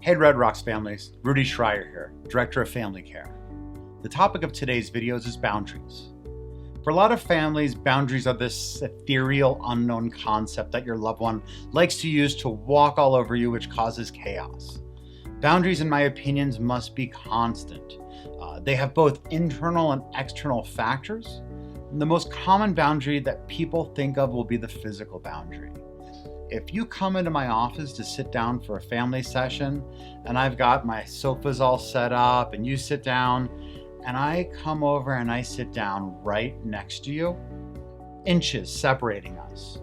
Hey Red Rocks families, Rudy Schreier here, Director of Family Care. The topic of today's videos is boundaries. For a lot of families, boundaries are this ethereal, unknown concept that your loved one likes to use to walk all over you, which causes chaos. Boundaries, in my opinions, must be constant. They have both internal and external factors. And the most common boundary that people think of will be the physical boundary. If you come into my office to sit down for a family session and I've got my sofas all set up and you sit down and I come over and I sit down right next to you, inches separating us,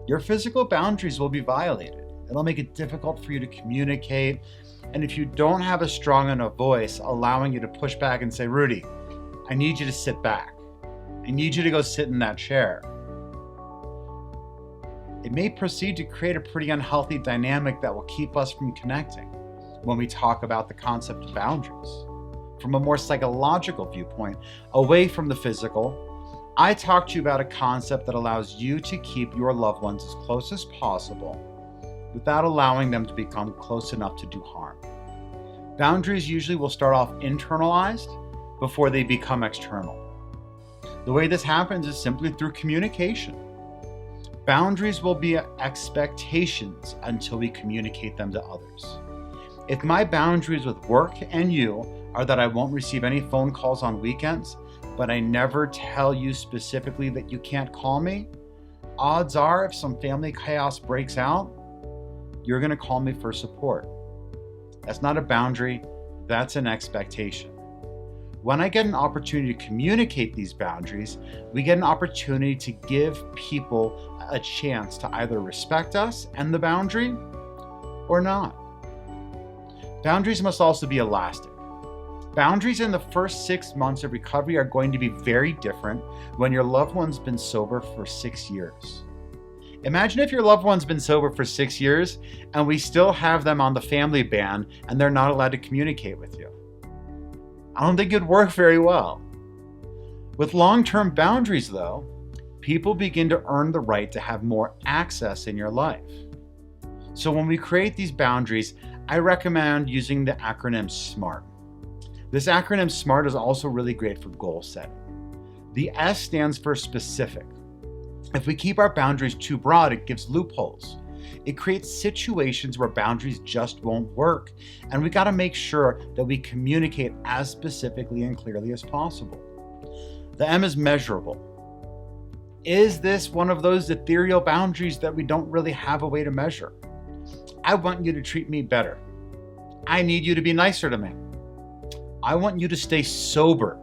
your physical boundaries will be violated. It'll make it difficult for you to communicate. And if you don't have a strong enough voice allowing you to push back and say, Rudy, I need you to sit back. I need you to go sit in that chair. It may proceed to create a pretty unhealthy dynamic that will keep us from connecting when we talk about the concept of boundaries. From a more psychological viewpoint, away from the physical, I talk to you about a concept that allows you to keep your loved ones as close as possible without allowing them to become close enough to do harm. Boundaries usually will start off internalized before they become external. The way this happens is simply through communication. Boundaries will be expectations until we communicate them to others. If my boundaries with work and you are that I won't receive any phone calls on weekends, but I never tell you specifically that you can't call me, odds are if some family chaos breaks out, you're going to call me for support. That's not a boundary, that's an expectation. When I get an opportunity to communicate these boundaries, we get an opportunity to give people a chance to either respect us and the boundary or not. Boundaries must also be elastic. Boundaries in the first 6 months of recovery are going to be very different when your loved one's been sober for 6 years. Imagine if your loved one's been sober for 6 years and we still have them on the family ban and they're not allowed to communicate with you. I don't think it'd work very well. With long-term boundaries, though, people begin to earn the right to have more access in your life. So when we create these boundaries, I recommend using the acronym SMART. This acronym SMART is also really great for goal setting. The S stands for specific. If we keep our boundaries too broad, it gives loopholes. It creates situations where boundaries just won't work, and we got to make sure that we communicate as specifically and clearly as possible. The M is measurable. Is this one of those ethereal boundaries that we don't really have a way to measure? I want you to treat me better. I need you to be nicer to me. I want you to stay sober.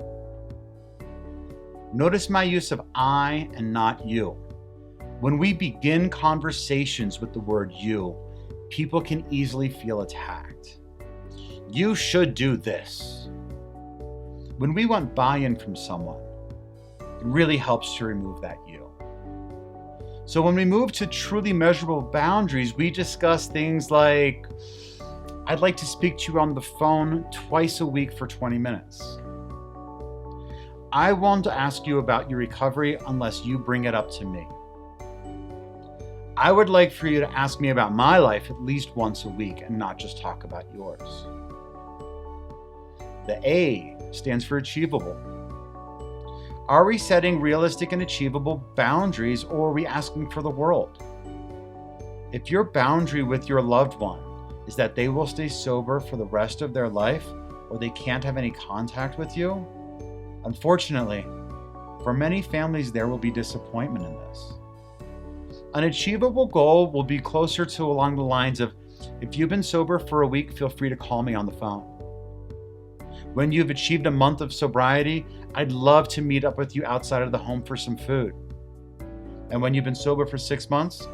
Notice my use of I and not you. When we begin conversations with the word you, people can easily feel attacked. You should do this. When we want buy-in from someone, it really helps to remove that you. So when we move to truly measurable boundaries, we discuss things like, I'd like to speak to you on the phone twice a week for 20 minutes. I won't ask you about your recovery unless you bring it up to me. I would like for you to ask me about my life at least once a week and not just talk about yours. The A stands for achievable. Are we setting realistic and achievable boundaries, or are we asking for the world? If your boundary with your loved one is that they will stay sober for the rest of their life, or they can't have any contact with you, unfortunately, for many families, there will be disappointment in this. An achievable goal will be closer to along the lines of, if you've been sober for a week, feel free to call me on the phone. When you've achieved a month of sobriety, I'd love to meet up with you outside of the home for some food. And when you've been sober for 6 months,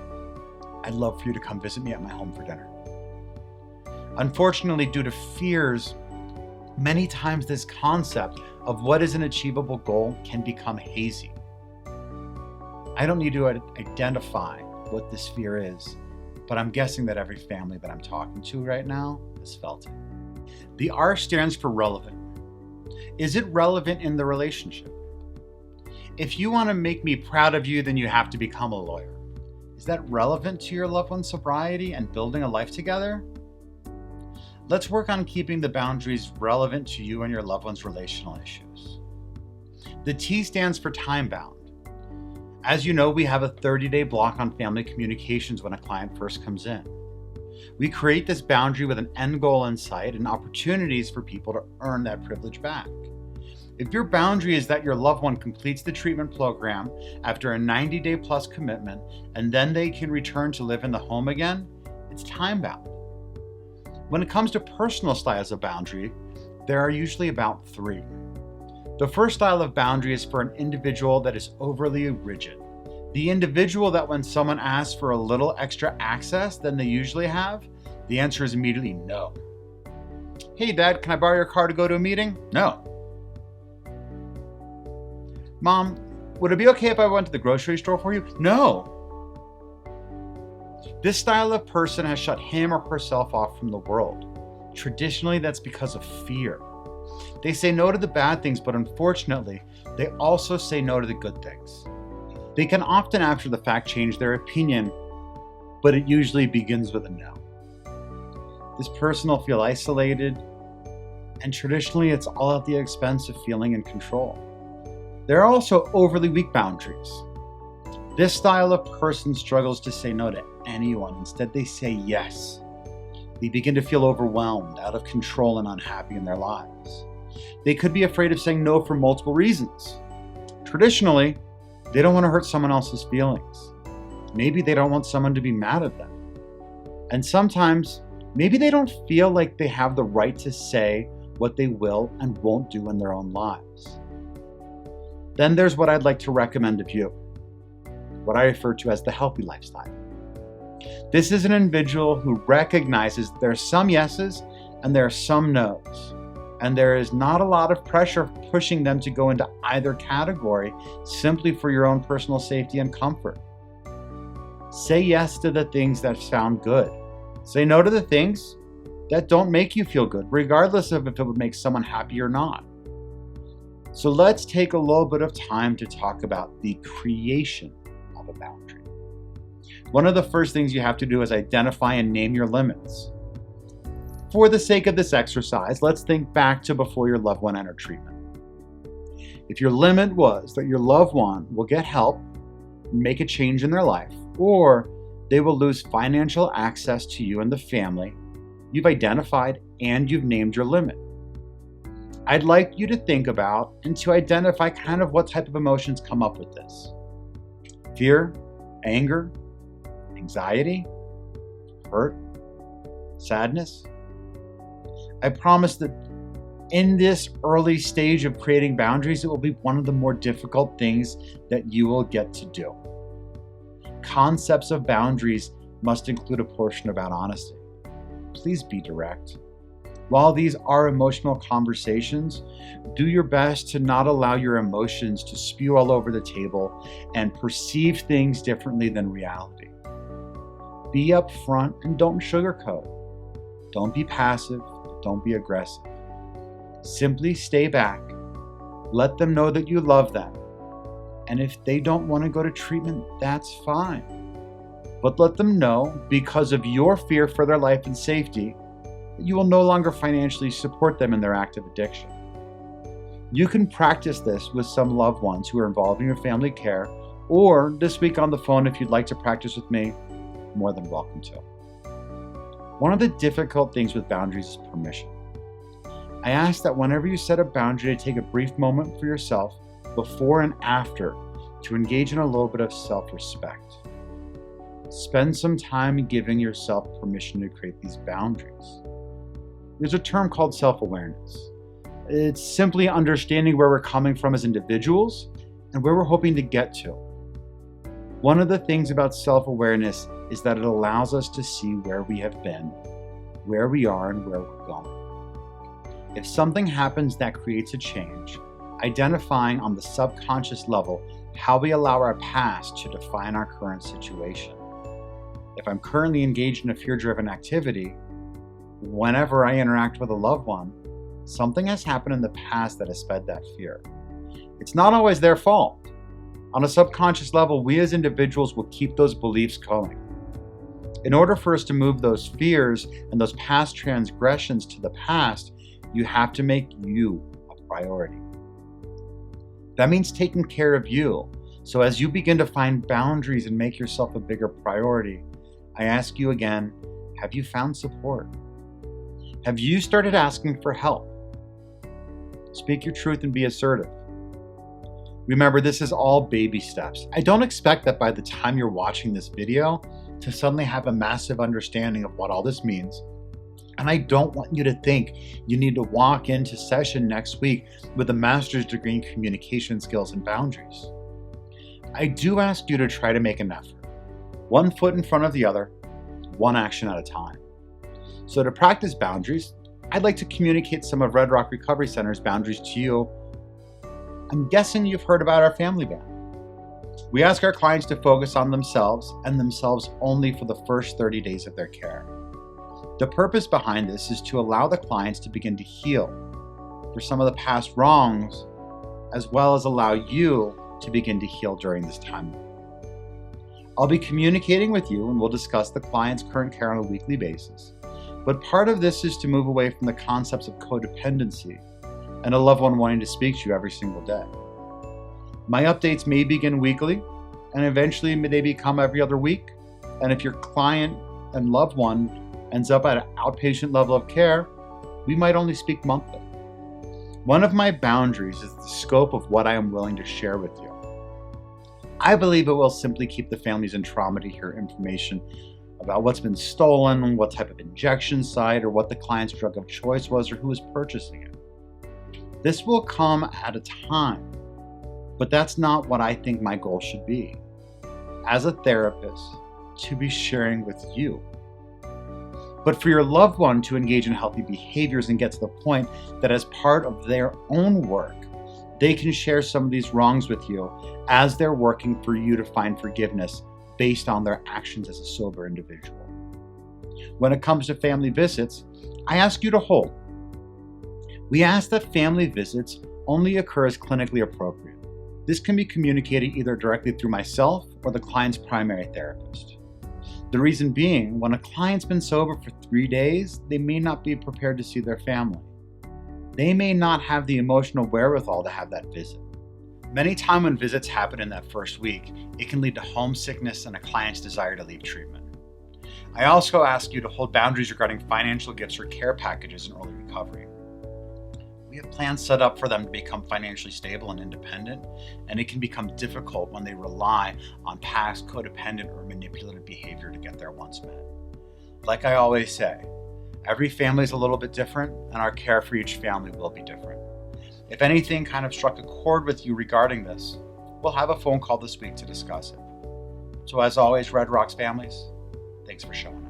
I'd love for you to come visit me at my home for dinner. Unfortunately, due to fears, many times this concept of what is an achievable goal can become hazy. I don't need to identify what this fear is, but I'm guessing that every family that I'm talking to right now has felt it. The R stands for relevant. Is it relevant in the relationship? If you want to make me proud of you, then you have to become a lawyer. Is that relevant to your loved one's sobriety and building a life together? Let's work on keeping the boundaries relevant to you and your loved one's relational issues. The T stands for time bound. As you know, we have a 30-day block on family communications when a client first comes in. We create this boundary with an end goal in sight and opportunities for people to earn that privilege back. If your boundary is that your loved one completes the treatment program after a 90-day plus commitment and then they can return to live in the home again, it's time bound. When it comes to personal styles of boundary, there are usually about 3. The first style of boundary is for an individual that is overly rigid. The individual that when someone asks for a little extra access than they usually have, the answer is immediately no. Hey Dad, can I borrow your car to go to a meeting? No. Mom, would it be okay if I went to the grocery store for you? No. This style of person has shut him or herself off from the world. Traditionally, that's because of fear. They say no to the bad things, but unfortunately, they also say no to the good things. They can often, after the fact, change their opinion, but it usually begins with a no. This person will feel isolated, and traditionally, it's all at the expense of feeling in control. There are also overly weak boundaries. This style of person struggles to say no to anyone. Instead, they say yes. They begin to feel overwhelmed, out of control, and unhappy in their lives. They could be afraid of saying no for multiple reasons. Traditionally, they don't want to hurt someone else's feelings. Maybe they don't want someone to be mad at them. And sometimes, maybe they don't feel like they have the right to say what they will and won't do in their own lives. Then there's what I'd like to recommend of you, what I refer to as the healthy lifestyle. This is an individual who recognizes there are some yeses and there are some nos, and there is not a lot of pressure pushing them to go into either category simply for your own personal safety and comfort. Say yes to the things that sound good. Say no to the things that don't make you feel good, regardless of if it would make someone happy or not. So let's take a little bit of time to talk about the creation of a boundary. One of the first things you have to do is identify and name your limits. For the sake of this exercise, let's think back to before your loved one entered treatment. If your limit was that your loved one will get help, make a change in their life, or they will lose financial access to you and the family, you've identified and you've named your limit. I'd like you to think about and to identify kind of what type of emotions come up with this. Fear, anger, anxiety, hurt, sadness. I promise that in this early stage of creating boundaries, it will be one of the more difficult things that you will get to do. Concepts of boundaries must include a portion about honesty. Please be direct. While these are emotional conversations, do your best to not allow your emotions to spew all over the table and perceive things differently than reality. Be upfront and don't sugarcoat. Don't be passive, don't be aggressive. Simply stay back. Let them know that you love them. And if they don't want to go to treatment, that's fine. But let them know, because of your fear for their life and safety, that you will no longer financially support them in their active addiction. You can practice this with some loved ones who are involved in your family care, or this week on the phone if you'd like to practice with me, more than welcome to. One of the difficult things with boundaries is permission. I ask that whenever you set a boundary to take a brief moment for yourself before and after to engage in a little bit of self-respect. Spend some time giving yourself permission to create these boundaries. There's a term called self-awareness. It's simply understanding where we're coming from as individuals and where we're hoping to get to. One of the things about self-awareness is that it allows us to see where we have been, where we are, and where we're going. If something happens that creates a change, identifying on the subconscious level how we allow our past to define our current situation. If I'm currently engaged in a fear-driven activity, whenever I interact with a loved one, something has happened in the past that has fed that fear. It's not always their fault. On a subconscious level, we as individuals will keep those beliefs going. In order for us to move those fears and those past transgressions to the past, you have to make you a priority. That means taking care of you. So as you begin to find boundaries and make yourself a bigger priority, I ask you again, have you found support? Have you started asking for help? Speak your truth and be assertive. Remember, this is all baby steps. I don't expect that by the time you're watching this video to suddenly have a massive understanding of what all this means. And I don't want you to think you need to walk into session next week with a master's degree in communication skills and boundaries. I do ask you to try to make an effort. One foot in front of the other, one action at a time. So to practice boundaries, I'd like to communicate some of Red Rock Recovery Center's boundaries to you. I'm guessing you've heard about our family band. We ask our clients to focus on themselves and themselves only for the first 30 days of their care. The purpose behind this is to allow the clients to begin to heal for some of the past wrongs, as well as allow you to begin to heal during this time. I'll be communicating with you and we'll discuss the client's current care on a weekly basis. But part of this is to move away from the concepts of codependency and a loved one wanting to speak to you every single day. My updates may begin weekly and eventually they become every other week. And if your client and loved one ends up at an outpatient level of care, we might only speak monthly. One of my boundaries is the scope of what I am willing to share with you. I believe it will simply keep the families in trauma to hear information about what's been stolen, what type of injection site, or what the client's drug of choice was, or who was purchasing it. This will come at a time, but that's not what I think my goal should be. As a therapist, to be sharing with you. But for your loved one to engage in healthy behaviors and get to the point that as part of their own work, they can share some of these wrongs with you as they're working for you to find forgiveness based on their actions as a sober individual. When it comes to family visits, I ask you to hold. We ask that family visits only occur as clinically appropriate. This can be communicated either directly through myself or the client's primary therapist. The reason being, when a client's been sober for 3 days, they may not be prepared to see their family. They may not have the emotional wherewithal to have that visit. Many times when visits happen in that first week, it can lead to homesickness and a client's desire to leave treatment. I also ask you to hold boundaries regarding financial gifts or care packages in early recovery. We have plans set up for them to become financially stable and independent, and it can become difficult when they rely on past codependent or manipulative behavior to get their wants met. Like I always say, every family is a little bit different, and our care for each family will be different. If anything kind of struck a chord with you regarding this, we'll have a phone call this week to discuss it. So as always, Red Rocks families, thanks for showing up.